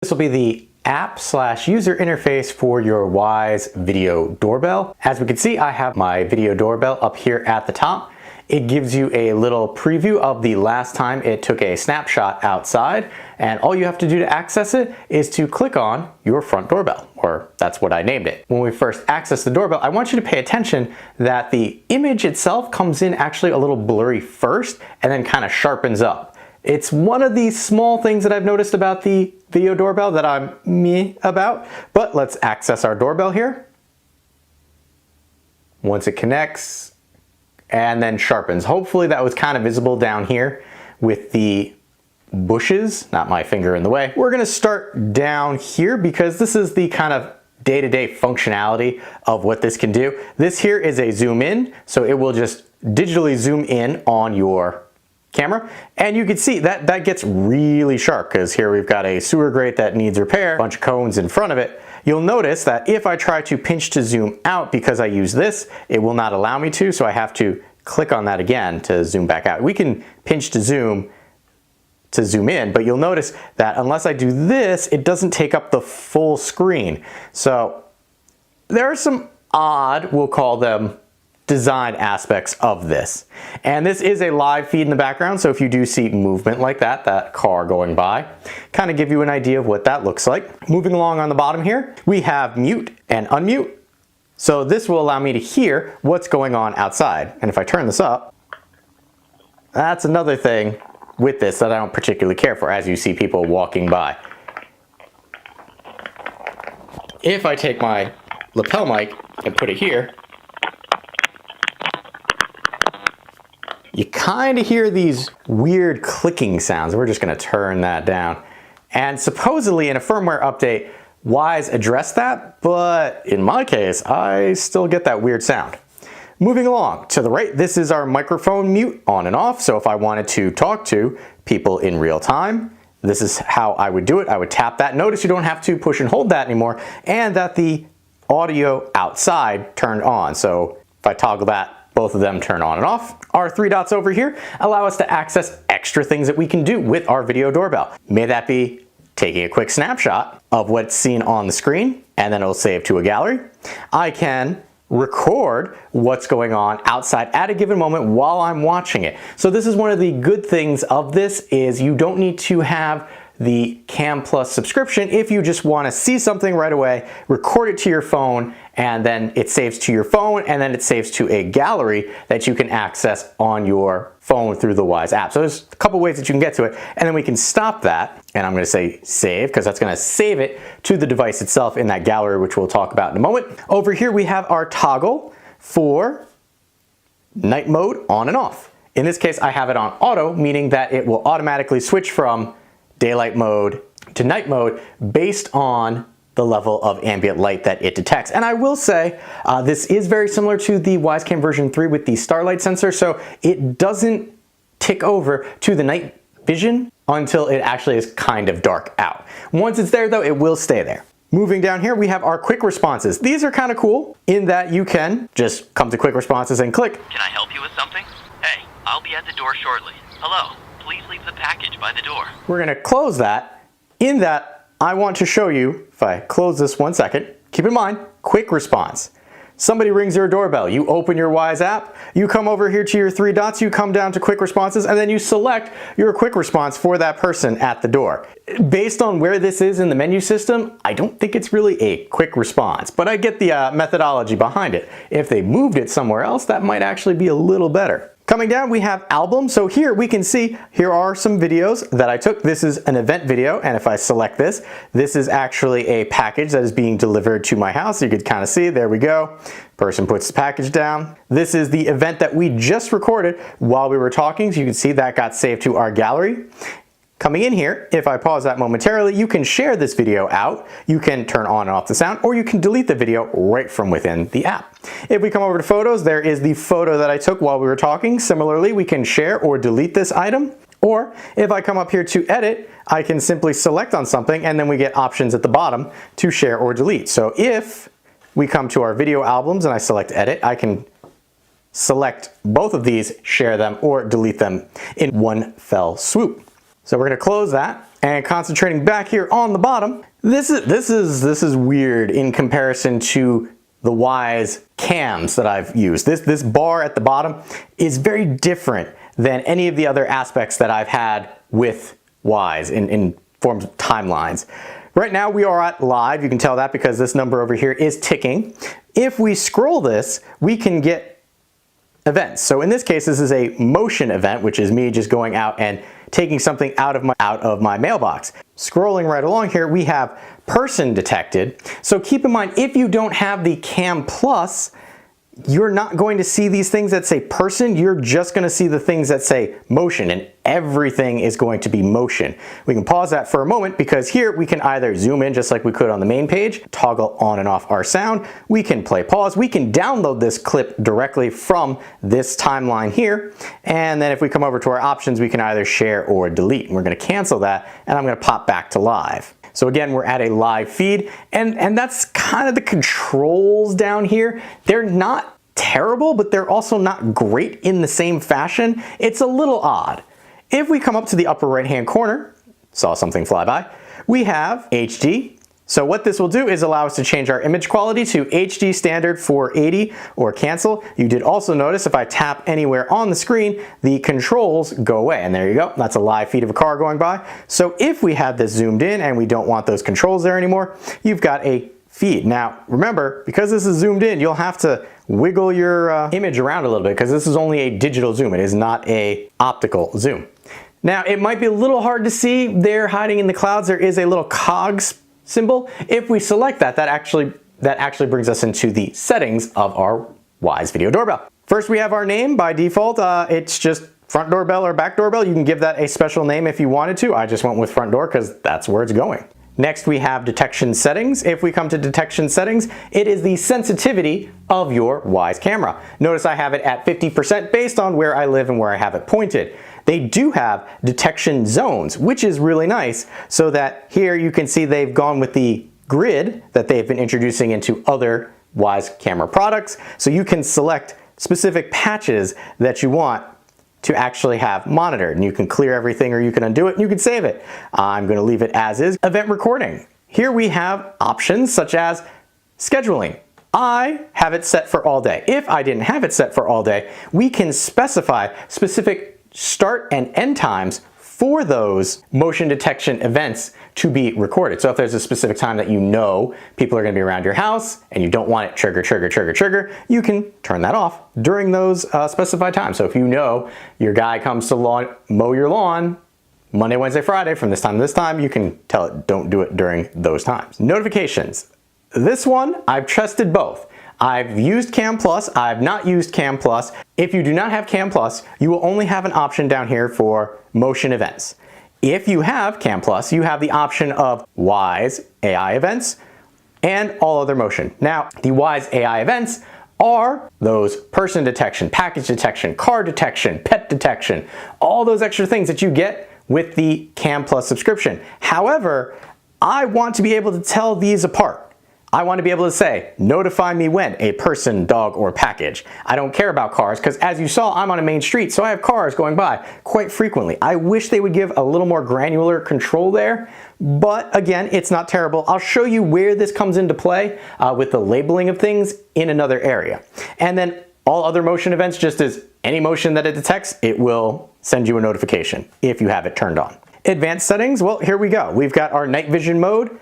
This will be the app/user interface for your Wyze Video Doorbell. As we can see, I have my video doorbell up here at the top. It gives you a little preview of the last time it took a snapshot outside, and all you have to do to access it is to click on your front doorbell, or that's what I named it. When we first access the doorbell, I want you to pay attention that the image itself comes in actually a little blurry first and then kind of sharpens up. It's one of these small things that I've noticed about the video doorbell that I'm meh about, but let's access our doorbell here. Once it connects, and then sharpens. Hopefully that was kind of visible down here with the bushes, not my finger in the way. We're gonna start down here because this is the kind of day-to-day functionality of what this can do. This here is a zoom in, so it will just digitally zoom in on your camera, and you can see that that gets really sharp because here we've got a sewer grate that needs repair, a bunch of cones in front of it. You'll notice that if I try to pinch to zoom out because I use this, it will not allow me to, so I have to click on that again to zoom back out. We can pinch to zoom in, but you'll notice that unless I do this, it doesn't take up the full screen. So there are some odd, we'll call them, design aspects of this. And this is a live feed in the background, so if you do see movement like that, that car going by, kind of give you an idea of what that looks like. Moving along on the bottom here, we have mute and unmute. So this will allow me to hear what's going on outside. And if I turn this up, that's another thing with this that I don't particularly care for as you see people walking by. If I take my lapel mic and put it here, you kind of hear these weird clicking sounds. We're just going to turn that down. And supposedly in a firmware update, Wyze addressed that, but in my case, I still get that weird sound. Moving along to the right, this is our microphone mute on and off. So if I wanted to talk to people in real time, this is how I would do it. I would tap that. Notice you don't have to push and hold that anymore, and that the audio outside turned on. So if I toggle that, both of them turn on and off. Our three dots over here allow us to access extra things that we can do with our video doorbell. May that be taking a quick snapshot of what's seen on the screen, and then it'll save to a gallery. I can record what's going on outside at a given moment while I'm watching it. So this is one of the good things of this, is you don't need to have the Cam Plus subscription. If you just want to see something right away, record it to your phone, and then it saves to your phone, and then it saves to a gallery that you can access on your phone through the Wyze app. So there's a couple ways that you can get to it, and then we can stop that, and I'm going to say save because that's going to save it to the device itself in that gallery, which we'll talk about in a moment. Over here we have our toggle for night mode on and off. In this case I have it on auto, meaning that it will automatically switch from daylight mode to night mode based on the level of ambient light that it detects. And I will say, this is very similar to the Wyze Cam version 3 with the starlight sensor, so it doesn't tick over to the night vision until it actually is kind of dark out. Once it's there though, it will stay there. Moving down here, we have our quick responses. These are kind of cool in that you can just come to quick responses and click. Can I help you with something? Hey, I'll be at the door shortly. Hello. Please leave the package by the door. We're going to close that. In that, I want to show you, if I close this 1 second, keep in mind, quick response. Somebody rings your doorbell, you open your Wyze app, you come over here to your three dots, you come down to quick responses, and then you select your quick response for that person at the door. Based on where this is in the menu system, I don't think it's really a quick response, but I get the methodology behind it. If they moved it somewhere else, that might actually be a little better. Coming down, we have album. So here we can see, here are some videos that I took. This is an event video, and if I select this, this is actually a package that is being delivered to my house. You could kind of see, there we go. Person puts the package down. This is the event that we just recorded while we were talking. So you can see that got saved to our gallery. Coming in here, if I pause that momentarily, you can share this video out, you can turn on and off the sound, or you can delete the video right from within the app. If we come over to photos, there is the photo that I took while we were talking. Similarly, we can share or delete this item. Or if I come up here to edit, I can simply select on something and then we get options at the bottom to share or delete. So if we come to our video albums and I select edit, I can select both of these, share them, or delete them in one fell swoop. So we're going to close that. And concentrating back here on the bottom, this is weird in comparison to the Wyze cams that I've used. This bar at the bottom is very different than any of the other aspects that I've had with Wyze in forms of timelines. Right now we are at live. You can tell that because this number over here is ticking. If we scroll this, we can get events. So in this case, this is a motion event, which is me just going out and taking something out of my mailbox. Scrolling right along here, we have person detected. So keep in mind, if you don't have the Cam Plus, you're not going to see these things that say person, you're just going to see the things that say motion, and everything is going to be motion. We can pause that for a moment because here we can either zoom in just like we could on the main page, toggle on and off our sound, we can play pause, we can download this clip directly from this timeline here, and then if we come over to our options, we can either share or delete. And we're going to cancel that, and I'm going to pop back to live. So again, we're at a live feed, and that's kind of the controls down here. They're not terrible, but they're also not great in the same fashion. It's a little odd. If we come up to the upper right-hand corner, saw something fly by, we have HD. So what this will do is allow us to change our image quality to HD standard 480 or cancel. You did also notice if I tap anywhere on the screen, the controls go away. And there you go. That's a live feed of a car going by. So if we have this zoomed in and we don't want those controls there anymore, you've got a feed. Now, remember, because this is zoomed in, you'll have to wiggle your image around a little bit because this is only a digital zoom. It is not a optical zoom. Now, it might be a little hard to see there hiding in the clouds. There is a little cogs symbol. If we select that, that actually brings us into the settings of our Wyze Video Doorbell. First, we have our name. By default, it's just front doorbell or back doorbell. You can give that a special name if you wanted to. I just went with front door because that's where it's going. Next, we have detection settings. If we come to detection settings, it is the sensitivity of your Wyze camera. Notice I have it at 50% based on where I live and where I have it pointed. They do have detection zones, which is really nice, so that here you can see they've gone with the grid that they've been introducing into other Wyze camera products. So you can select specific patches that you want to actually have monitored, and you can clear everything or you can undo it and you can save it. I'm going to leave it as is. Event recording. Here we have options such as scheduling. I have it set for all day. If I didn't have it set for all day, we can specify specific start and end times for those motion detection events to be recorded. So if there's a specific time that you know people are going to be around your house and you don't want it trigger, you can turn that off during those specified times. So if you know your guy comes to mow your lawn Monday, Wednesday, Friday from this time to this time, you can tell it don't do it during those times. Notifications. This one, I've tested both. I've used Cam Plus, I've not used Cam Plus. If you do not have Cam Plus, you will only have an option down here for motion events. If you have Cam Plus, you have the option of Wyze AI events and all other motion. Now, the Wyze AI events are those person detection, package detection, car detection, pet detection, all those extra things that you get with the Cam Plus subscription. However, I want to be able to tell these apart. I want to be able to say, notify me when a person, dog, or package. I don't care about cars because as you saw, I'm on a main street, so I have cars going by quite frequently. I wish they would give a little more granular control there, but again, it's not terrible. I'll show you where this comes into play with the labeling of things in another area. And then all other motion events, just as any motion that it detects, it will send you a notification if you have it turned on. Advanced settings, well, here we go. We've got our night vision mode,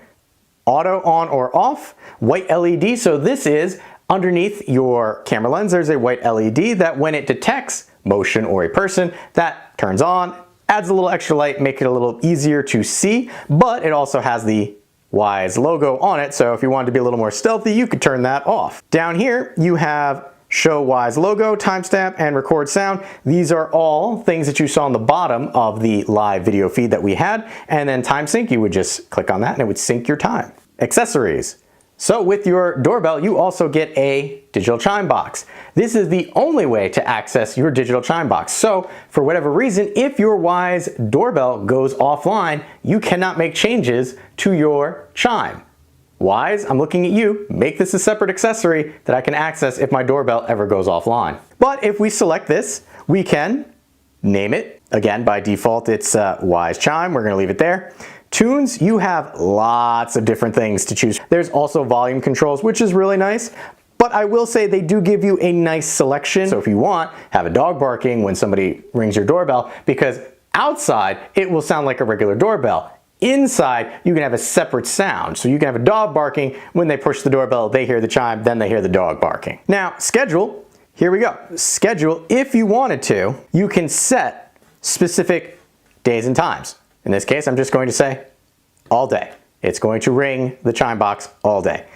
auto on or off, white LED. So this is underneath your camera lens, there's a white LED that when it detects motion or a person, that turns on, adds a little extra light, make it a little easier to see, but it also has the Wyze logo on it. So if you wanted to be a little more stealthy, you could turn that off. Down here, you have show Wyze logo, timestamp, and record sound. These are all things that you saw on the bottom of the live video feed that we had. And then time sync, you would just click on that and it would sync your time. Accessories. So with your doorbell, you also get a digital chime box. This is the only way to access your digital chime box. So for whatever reason, if your Wyze doorbell goes offline, you cannot make changes to your chime. Wyze, I'm looking at you, make this a separate accessory that I can access if my doorbell ever goes offline. But if we select this, we can name it Again, by default, it's Wyze Chime. We're gonna leave it there. Tunes, you have lots of different things to choose. There's also volume controls, which is really nice. But I will say they do give you a nice selection. So if you want, have a dog barking when somebody rings your doorbell, because outside it will sound like a regular doorbell. Inside, you can have a separate sound. So you can have a dog barking. When they push the doorbell, they hear the chime, then they hear the dog barking. Now, schedule, here we go. Schedule, if you wanted to, you can set specific days and times. In this case, I'm just going to say all day. It's going to ring the chime box all day.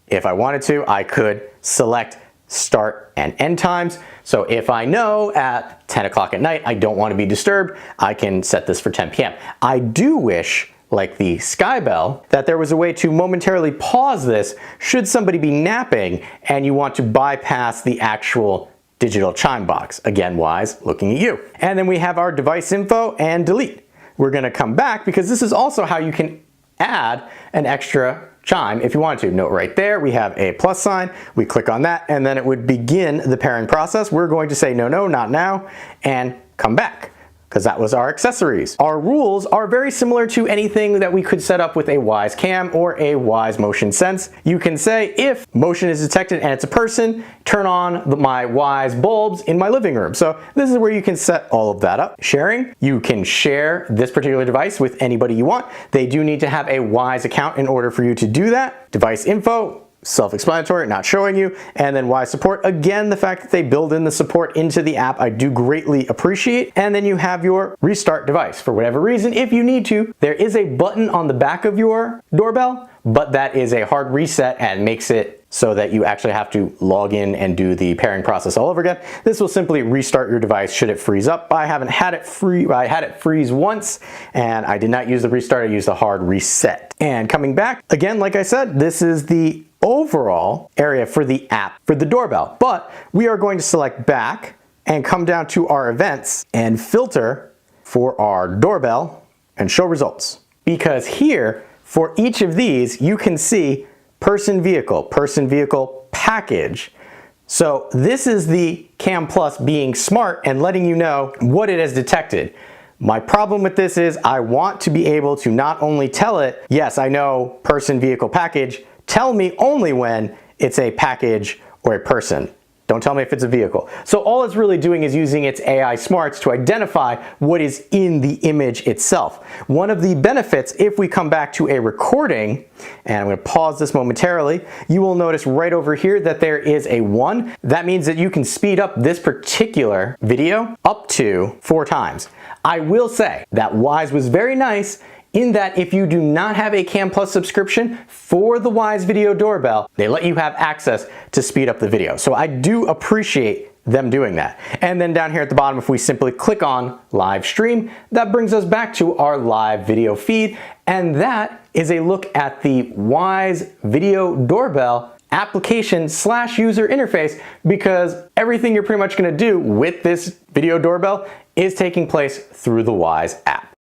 If I wanted to, I could select start and end times. So if I know at 10 o'clock at night I don't want to be disturbed, I can set this for 10 p.m. I do wish, like the Sky Bell, that there was a way to momentarily pause this should somebody be napping and you want to bypass the actual digital chime box. Again, Wyze, looking at you. And then we have our device info and delete. We're going to come back because this is also how you can add an extra chime if you want to. Note right there, we have a plus sign. We click on that and then it would begin the pairing process. We're going to say no, not now, and come back, because that was our accessories. Our rules are very similar to anything that we could set up with a Wyze Cam or a Wyze Motion Sense. You can say if motion is detected and it's a person, turn on my Wyze bulbs in my living room. So this is where you can set all of that up. Sharing, you can share this particular device with anybody you want. They do need to have a Wyze account in order for you to do that. Device info, self-explanatory, not showing you. And then Wyze support, again, the fact that they build in the support into the app, I do greatly appreciate. And then you have your restart device. For whatever reason, if you need to, there is a button on the back of your doorbell, but that is a hard reset and makes it so that you actually have to log in and do the pairing process all over again. This will simply restart your device should it freeze up. I haven't had it freeze once, and I did not use the restart, I used a hard reset. And coming back, again, like I said, this is the overall area for the app for the doorbell, but we are going to select back and come down to our events and filter for our doorbell and show results. Because here, for each of these, you can see person vehicle package. So this is the Cam Plus being smart and letting you know what it has detected. My problem with this is I want to be able to not only tell it, yes, I know person vehicle package, tell me only when it's a package or a person. Don't tell me if it's a vehicle. So all it's really doing is using its AI smarts to identify what is in the image itself. One of the benefits, if we come back to a recording, and I'm going to pause this momentarily, you will notice right over here that there is a 1. That means that you can speed up this particular video up to 4 times. I will say that Wyze was very nice in that if you do not have a Cam Plus subscription for the Wyze Video Doorbell, they let you have access to speed up the video. So I do appreciate them doing that. And then down here at the bottom, if we simply click on live stream, that brings us back to our live video feed. And that is a look at the Wyze Video Doorbell application / user interface, because everything you're pretty much going to do with this video doorbell is taking place through the Wyze app.